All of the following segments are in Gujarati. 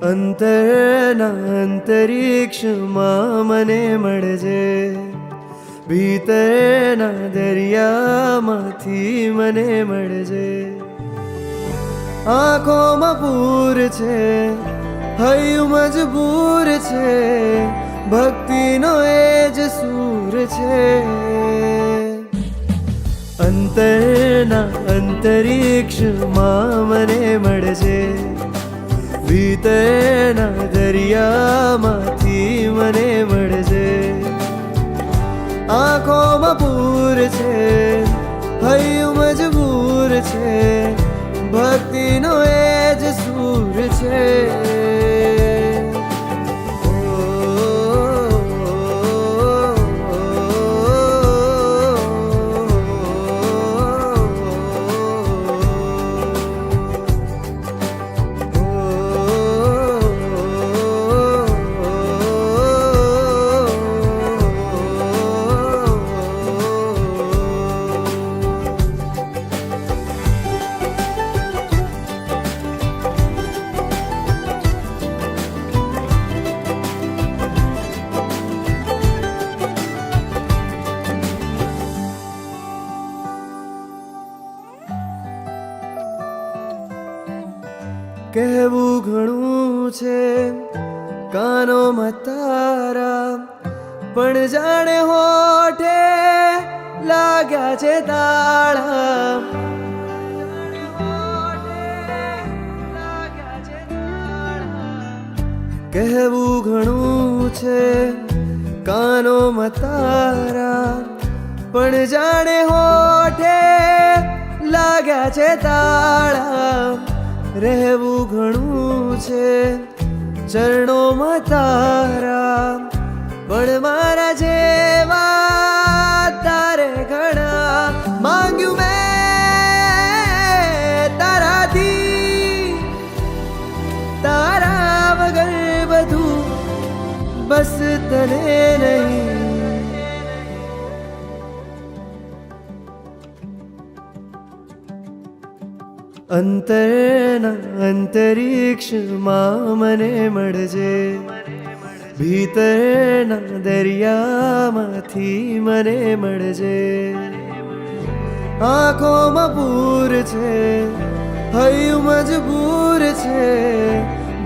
અંતરના અંતરિક્ષમાં મને મળજે, ભીતરના દરિયામાંથી મને મળજે. આંખોમાં પૂર છે, હૈયું મજબૂર છે, ભક્તિનો એ જ સૂર છે. અંતરના અંતરિક્ષમાં મને મળજે, ભીતરના દરિયામાંથી મને મળજે. આંખોમાં પૂર છે, હૈયું મજબૂર છે, ભક્તિનો એ જ સૂર છે. કહેવું ઘણું છે કાનોમાં તારા, પણ જાણે હોઠે લાગ્યા છે તાળા. કહેવું ઘણું છે કાનોમાં તારા, પણ જાણે હોઠે લાગ્યા છે તાળા. રહેવું ઘણું છે ચરણોમાં તારા, પણ મારા જેવા તારે ઘણા. માંગ્યું મેં તારાથી, તારા વગર બધું બસ તને નહીં. અંતરના અંતરિક્ષમાં મને મળજે, ભીતરના દરિયામાંથી મને મળજે. આંખોમાં પૂર છે, હૈયું મજબૂર છે,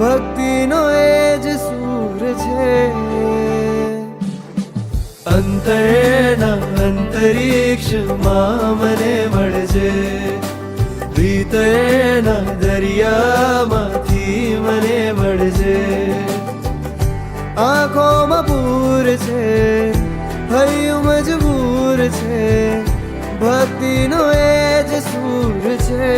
ભક્તિનો એ જ સૂર છે. અંતરના અંતરિક્ષમાં મને મળજે, ભીતરના દરિયામાંથી મને મળજે. આંખોમાં પૂર છે, હૈયું મજબૂર છે, ભક્તિનો એ જ સૂર છે.